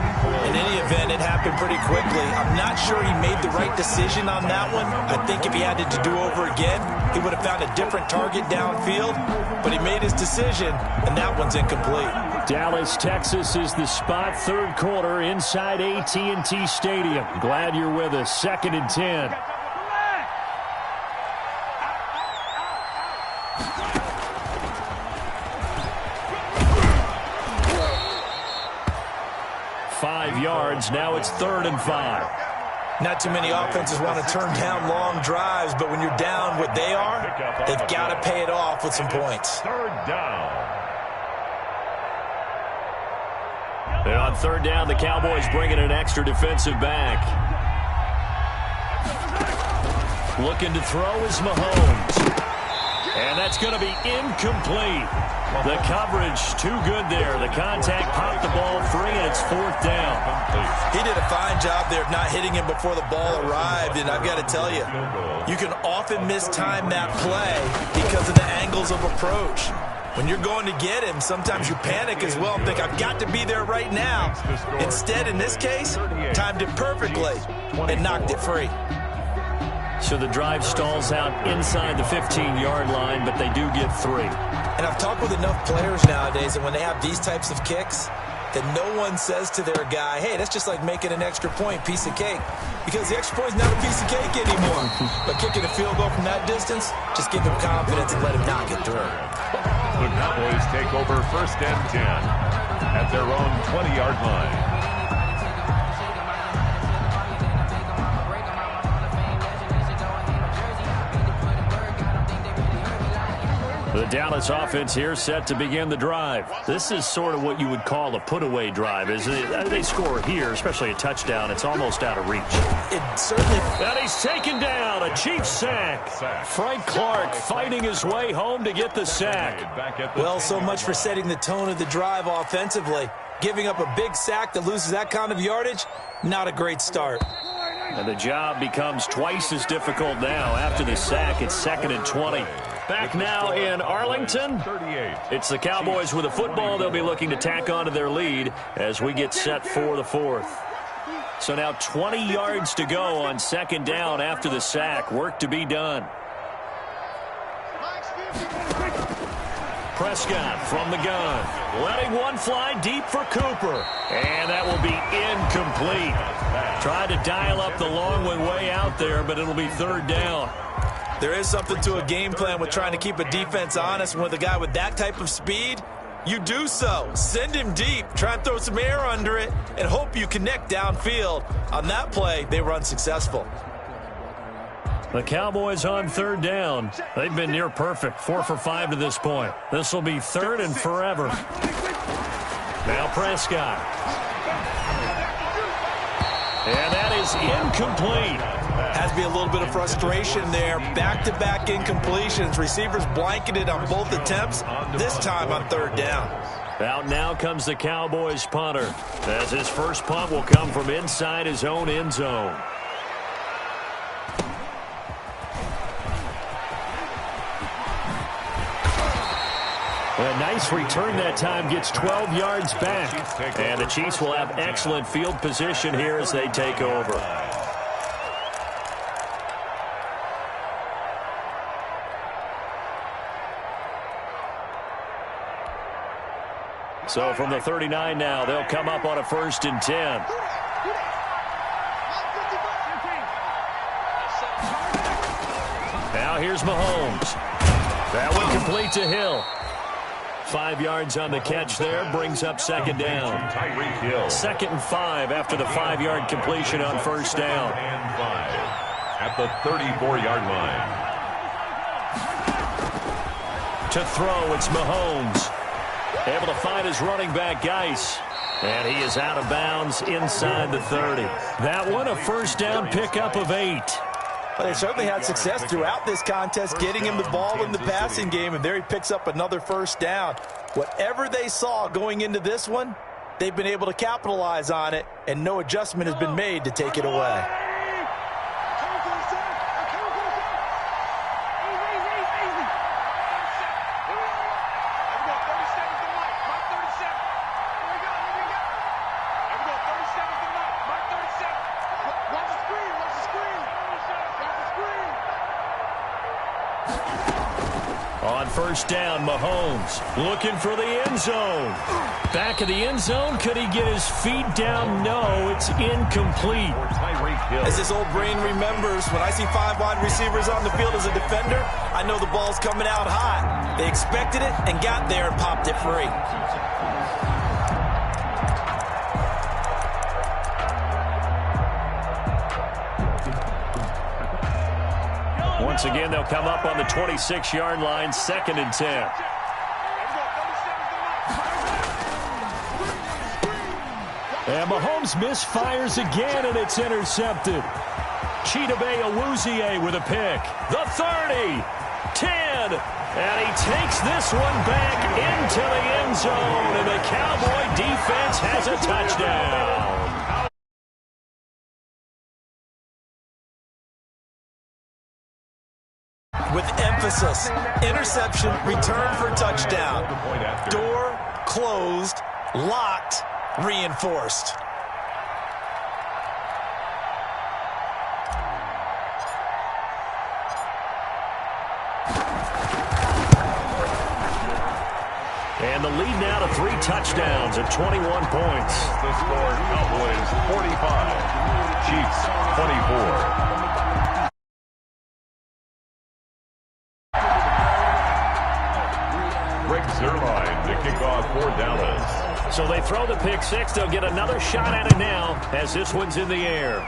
S4: In any event, it happened pretty quickly. I'm not sure he made the right decision on that one. I think if he had it to do over again, he would have found a different target downfield, but he made his decision, and that one's incomplete.
S2: Dallas, Texas is the spot. 3rd quarter inside AT&T Stadium. Glad you're with us. 2nd and 10. Five yards. Now it's 3rd and 5.
S4: Not too many offenses want to turn down long drives, but when you're down what they are, they've got to pay it off with some points.
S3: 3rd down.
S2: And on 3rd down, the Cowboys bringing an extra defensive back. Looking to throw is Mahomes. And that's going to be incomplete. The coverage too good there. The contact popped the ball free, and it's 4th down.
S4: He did a fine job there of not hitting him before the ball arrived, and I've got to tell you, you can often mistime that play because of the angles of approach. When you're going to get him, sometimes you panic as well and think, I've got to be there right now. Instead, in this case, timed it perfectly and knocked it free.
S2: So the drive stalls out inside the 15-yard line, but they do get 3.
S4: And I've talked with enough players nowadays, and when they have these types of kicks, that no one says to their guy, hey, that's just like making an extra point, piece of cake. Because the extra point is not a piece of cake anymore. But kicking a field goal from that distance, just give him confidence and let him knock it through.
S3: The Cowboys take over 1st and 10 at their own 20-yard line.
S2: The Dallas offense here set to begin the drive. This is sort of what you would call a put-away drive, isn't it? They score here, especially a touchdown. It's almost out of reach.
S4: It certainly...
S2: And he's taken down. A Chiefs sack. Frank Clark fighting his way home to get the sack.
S4: Well, so much for setting the tone of the drive offensively. Giving up a big sack that loses that kind of yardage, not a great start.
S2: And the job becomes twice as difficult now. After the sack, it's 2nd and 20. Back now in Arlington. It's the Cowboys with a football. They'll be looking to tack on to their lead as we get set for the 4th. So now 20 yards to go on 2nd down after the sack. Work to be done. Prescott from the gun. Letting one fly deep for Cooper. And that will be incomplete. Tried to dial up the long one way out there, but it'll be 3rd down.
S4: There is something to a game plan with trying to keep a defense honest. With a guy with that type of speed, you do so. Send him deep. Try and throw some air under it and hope you connect downfield. On that play, they were unsuccessful.
S2: The Cowboys on third down. They've been near perfect, 4 for 5 to this point. This will be third and forever. Now Prescott. And that is incomplete.
S4: Has to be a little bit of frustration there. Back-to-back incompletions. Receivers blanketed on both attempts, this time on third down.
S2: Out now comes the Cowboys punter, as his first punt will come from inside his own end zone. A nice return that time, gets 12 yards back. And the Chiefs will have excellent field position here as they take over. So from the 39 now, they'll come up on a 1st and 10. Now here's Mahomes. That one complete to Hill. 5 yards on the catch there, brings up 2nd down. 2nd and 5 after the 5-yard completion on 1st down.
S3: And 5 at the 34-yard line.
S2: To throw, it's Mahomes. Able to find his running back, Geis. And he is out of bounds inside the 30. That one, a 1st down pickup of 8.
S4: Well, they certainly had success throughout this contest, getting him the ball in the passing game, and there he picks up another 1st down. Whatever they saw going into this one, they've been able to capitalize on it, and no adjustment has been made to take it away.
S2: On 1st down, Mahomes looking for the end zone. Back of the end zone. Could he get his feet down? No, it's incomplete.
S4: As his old brain remembers, when I see 5 wide receivers on the field as a defender, I know the ball's coming out hot. They expected it and got there and popped it free.
S2: Once again, they'll come up on the 26-yard line, 2nd and 10. And Mahomes misfires again, and it's intercepted. Chidobe Awuzie with a pick. The 30, 10, and he takes this one back into the end zone, and the Cowboy defense has a touchdown.
S4: With emphasis, interception, return for touchdown. Door closed, locked, reinforced.
S2: And the lead now to 3 touchdowns at 21 points.
S3: The score, Cowboys 45, Chiefs 24. Zerline to kick off for Dallas.
S2: So they throw the pick 6. They'll get another shot at it now as this one's in the air.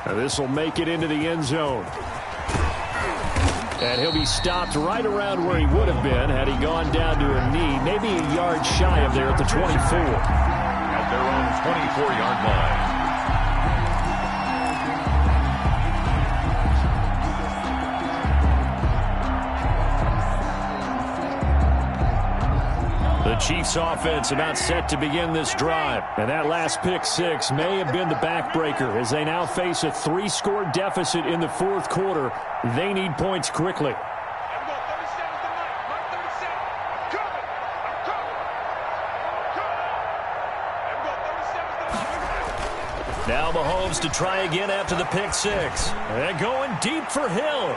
S2: Now this will make it into the end zone. And he'll be stopped right around where he would have been had he gone down to a knee, maybe a yard shy of there at the 24.
S3: At their own 24-yard line.
S2: The Chiefs offense about set to begin this drive. And that last pick 6 may have been the backbreaker as they now face a 3-score deficit in the 4th quarter. They need points quickly. Now Mahomes to try again after the pick 6. And going deep for Hill.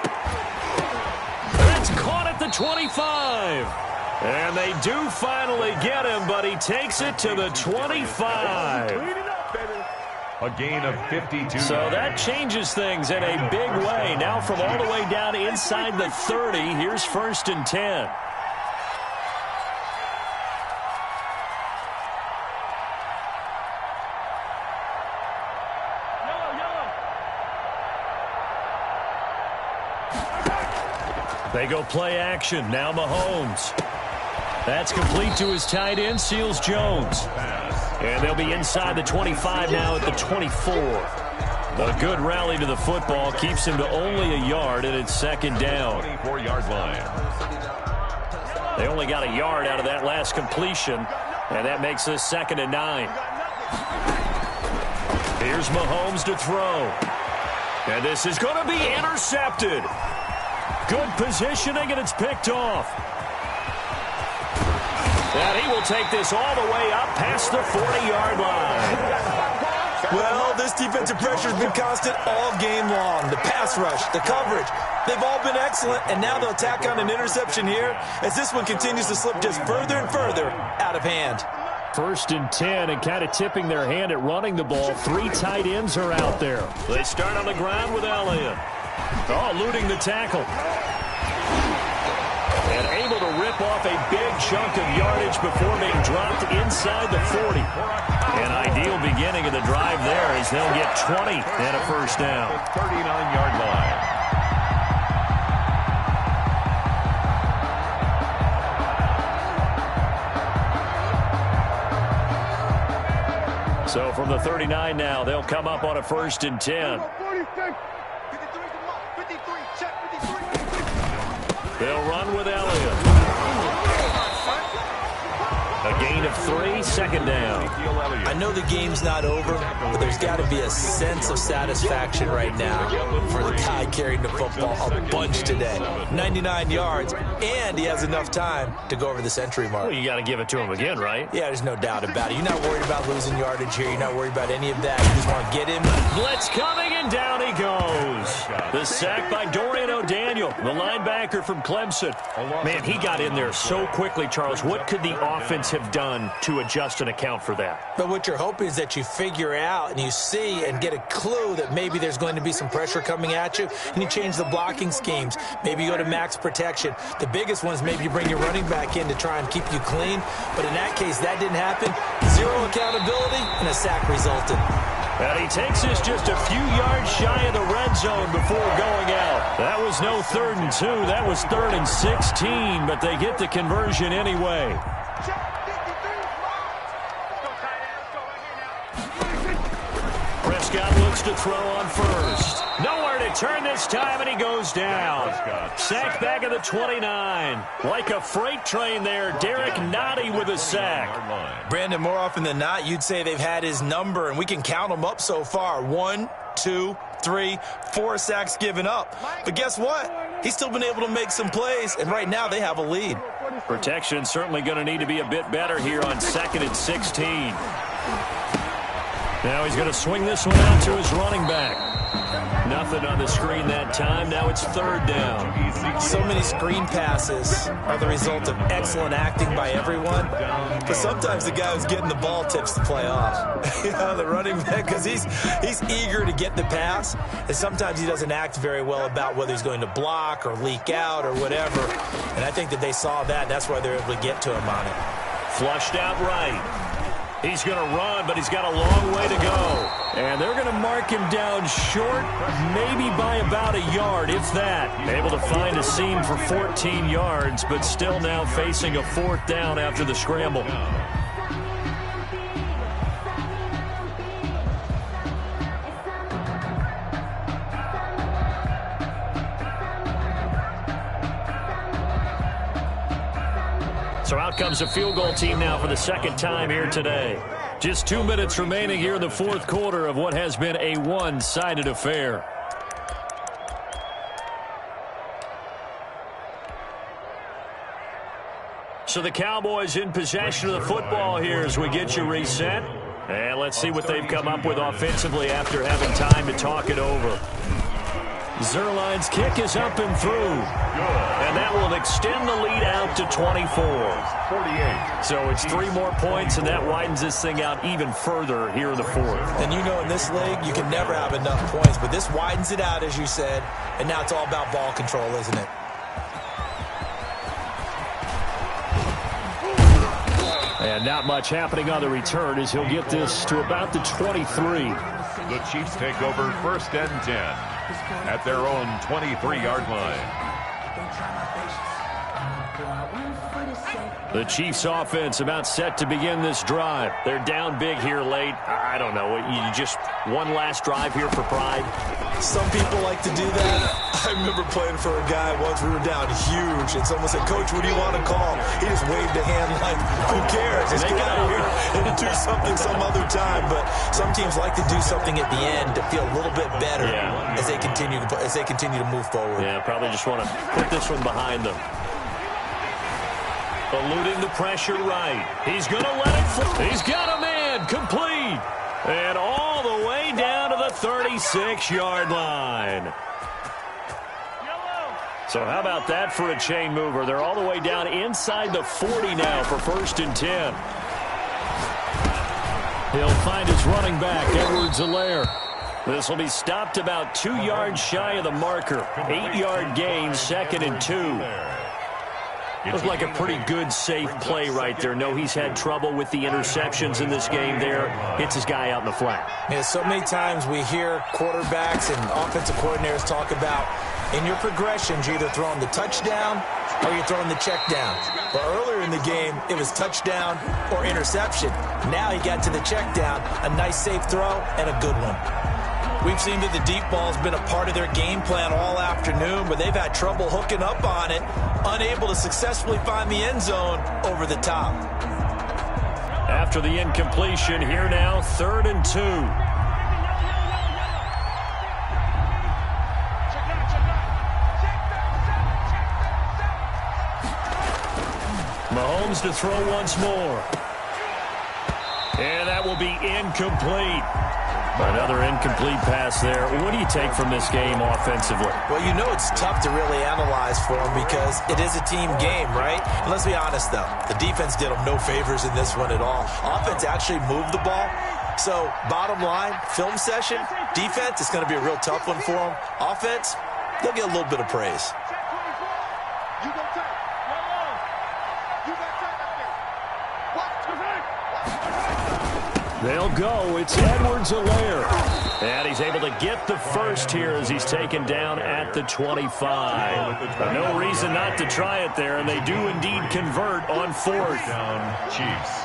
S2: That's caught at the 25. And they do finally get him, but he takes it to the 25.
S3: A gain of 52.
S2: So that changes things in a big way. Now from all the way down inside the 30, here's 1st and 10. They go play action. Now Mahomes. That's complete to his tight end, Seals Jones. And they'll be inside the 25 now at the 24. A good rally to the football keeps him to only a yard, and it's second down.
S3: 24-yard line.
S2: They only got a yard out of that last completion, and that makes this 2nd and 9. Here's Mahomes to throw. And this is going to be intercepted. Good positioning, and it's picked off. And he will take this all the way up past the 40-yard line.
S4: Well, this defensive pressure has been constant all game long. The pass rush, the coverage, they've all been excellent, and now they'll tack on an interception here as this one continues to slip just further and further out of hand.
S2: 1st and 10, and kind of tipping their hand at running the ball. 3 tight ends are out there. They start on the ground with Elliott. Oh, eluding the tackle. And able to rip off a big chunk of yardage before being dropped inside the 40. An ideal beginning of the drive there as they'll get 20 and a first down.
S3: 39-yard line.
S2: So from the 39 now, they'll come up on a 1st and 10. They'll run with Elliott. A gain of 3, second down.
S4: I know the game's not over, but there's got to be a sense of satisfaction right now for the guy carrying the football a bunch today. 99 yards, and he has enough time to go over the century mark.
S2: Well, you got to give it to him again, right?
S4: Yeah, there's no doubt about it. You're not worried about losing yardage here. You're not worried about any of that. You just want to get him.
S2: Blitz coming, and down he goes. The sack by Dorian O'Daniel, the linebacker from Clemson. Man, he got in there so quickly, Charles. What could the offense have done to adjust and account for that?
S4: But what you're hoping is that you figure out and you see and get a clue that maybe there's going to be some pressure coming at you, and you change the blocking schemes. Maybe you go to max protection. The biggest one is maybe you bring your running back in to try and keep you clean. But in that case, that didn't happen. 0 accountability, and a sack resulted.
S2: And he takes this just a few yards shy of the red zone before going out. That was no 3rd and 2. That was 3rd and 16, but they get the conversion anyway. Prescott looks to throw on 1st. Nowhere to turn this time, and he goes down. Sack back at the 29. Like a freight train there, Derek Nottie with a sack.
S4: Brandon, more often than not, you'd say they've had his number, and we can count them up so far. 1, 2, 3, 4 sacks given up. But guess what? He's still been able to make some plays, and right now they have a lead.
S2: Protection certainly going to need to be a bit better here on 2nd and 16. Now he's going to swing this one out to his running back. Nothing on the screen that time. Now it's 3rd down.
S4: So many screen passes are the result of excellent acting by everyone. But sometimes the guy who's getting the ball tips the play off. You know, the running back, because he's eager to get the pass. And sometimes he doesn't act very well about whether he's going to block or leak out or whatever. And I think that they saw that. That's why they're able to get to him on it.
S2: Flushed out right. He's going to run, but he's got a long way to go. And they're going to mark him down short, maybe by about a yard, if that. Able to find a seam for 14 yards, but still now facing a 4th down after the scramble. So out comes a field goal team now for the 2nd time here today. Just 2 minutes remaining here in the 4th quarter of what has been a one-sided affair. So the Cowboys in possession of the football here as we get you reset. And let's see what they've come up with offensively after having time to talk it over. Zuerlein's kick is up and through. And that will extend the lead out to 24.
S3: 48.
S2: So it's 3 more points, and that widens this thing out even further here in the 4th.
S4: And you know in this league, you can never have enough points, but this widens it out, as you said, and now it's all about ball control, isn't it?
S2: And not much happening on the return as he'll get this to about the 23.
S3: The Chiefs take over 1st and 10 at their own 23-yard line.
S2: The Chiefs offense about set to begin this drive. They're down big here late. I don't know. You just one last drive here for pride?
S4: Some people like to do that. I remember playing for a guy once. We were down huge, and someone said, "Coach, what do you want to call?" He just waved a hand like, "Who cares? Just get out of here and do something some other time." But some teams like to do something at the end to feel a little bit better as they continue to move forward.
S2: Yeah, probably just want to put this one behind them. Eluding the pressure right. He's going to let it fly. He's got a man complete. And all the way down to the 36-yard line. So how about that for a chain mover? They're all the way down inside the 40 now for 1st and 10. He'll find his running back, Edwards-Helaire. This will be stopped about 2 yards shy of the marker. 8-yard gain, 2nd and 2. Looks like a pretty good, safe play right there. No, he's had trouble with the interceptions in this game there. Hits his guy out in the flat.
S4: Yeah, so many times we hear quarterbacks and offensive coordinators talk about in your progressions, you're either throwing the touchdown or you're throwing the check down. But earlier in the game, it was touchdown or interception. Now he got to the check down, a nice safe throw, and a good one. We've seen that the deep ball has been a part of their game plan all afternoon, but they've had trouble hooking up on it, unable to successfully find the end zone over the top.
S2: After the incompletion, here now, 3rd and 2. Mahomes to throw once more. And that will be incomplete. Another incomplete pass there. What do you take from this game offensively?
S4: Well, you know it's tough to really analyze for them because it is a team game, right? And let's be honest, though. The defense did them no favors in this one at all. Offense actually moved the ball. So, bottom line, film session, defense is going to be a real tough one for them. Offense, they'll get a little bit of praise.
S2: They'll go. It's Edwards-Helaire. And he's able to get the first here as he's taken down at the 25. No reason not to try it there, and they do indeed convert on 4th.
S3: Down, Chiefs.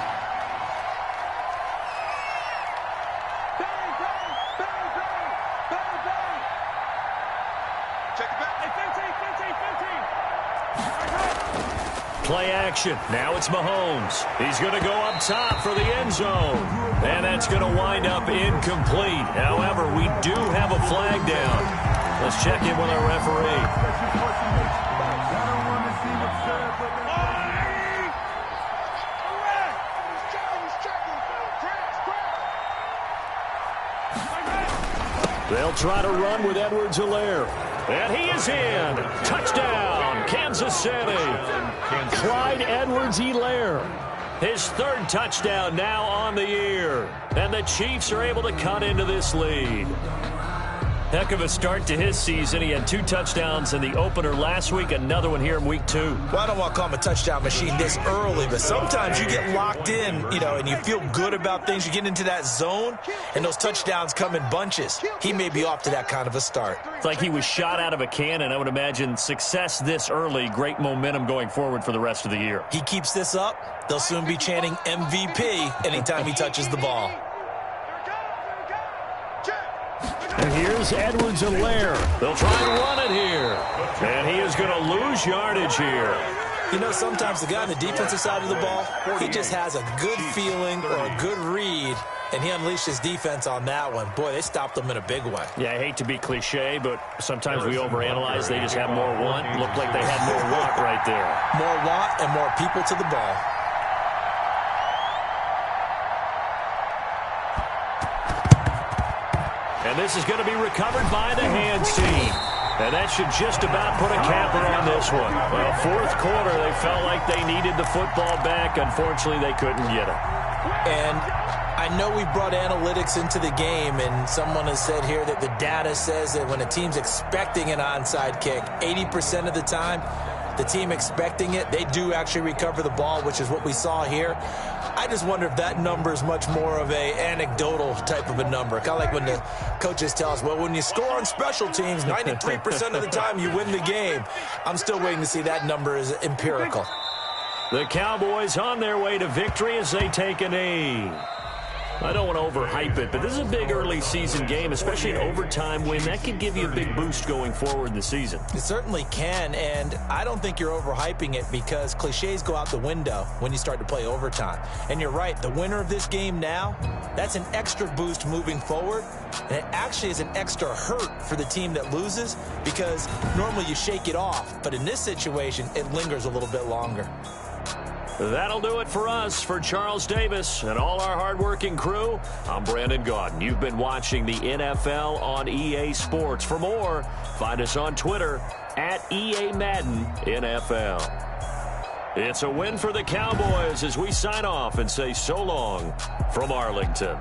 S2: Play action. Now it's Mahomes. He's going to go up top for the end zone. And that's going to wind up incomplete. However, we do have a flag down. Let's check in with our referee. They'll try to run with Edwards-Helaire. And he is in. Touchdown, Kansas City. Clyde Edwards-Helaire. His 3rd touchdown now on the year. And the Chiefs are able to cut into this lead. Heck of a start to his season. He had 2 touchdowns in the opener last week, another one here in week 2.
S4: Well, I don't want to call him a touchdown machine this early, but sometimes you get locked in, and you feel good about things. You get into that zone, and those touchdowns come in bunches. He may be off to that kind of a start.
S2: It's like he was shot out of a cannon. I would imagine success this early, great momentum going forward for the rest of the year.
S4: He keeps this up, they'll soon be chanting MVP anytime he touches the ball.
S2: And here's Edwards-Helaire. They'll try and run it here. And he is going to lose yardage here.
S4: You know, sometimes the guy on the defensive side of the ball, he just has a good feeling or a good read, and he unleashed his defense on that one. Boy, they stopped him in a big way.
S2: Yeah, I hate to be cliche, but sometimes we overanalyze. They just have more want. Looked like they had more want right there.
S4: More want and more people to the ball.
S2: And this is going to be recovered by the hands team. And that should just about put a capper on this one. Well, 4th quarter, they felt like they needed the football back. Unfortunately, they couldn't get it.
S4: And I know we brought analytics into the game, and someone has said here that the data says that when a team's expecting an onside kick, 80% of the time, the team expecting it, they do actually recover the ball, which is what we saw here. I just wonder if that number is much more of a anecdotal type of a number. Kind of like when the coaches tell us, well, when you score on special teams, 93% of the time you win the game. I'm still waiting to see that number is empirical.
S2: The Cowboys on their way to victory as they take a knee. I don't want to overhype it, but this is a big early season game, especially an overtime win. That could give you a big boost going forward in the season.
S4: It certainly can, and I don't think you're overhyping it because cliches go out the window when you start to play overtime. And you're right, the winner of this game now, that's an extra boost moving forward, and it actually is an extra hurt for the team that loses because normally you shake it off, but in this situation, it lingers a little bit longer.
S2: That'll do it for us. For Charles Davis and all our hardworking crew, I'm Brandon Gaudin. You've been watching the NFL on EA Sports. For more, find us on Twitter at EA Madden NFL. It's a win for the Cowboys as we sign off and say so long from Arlington.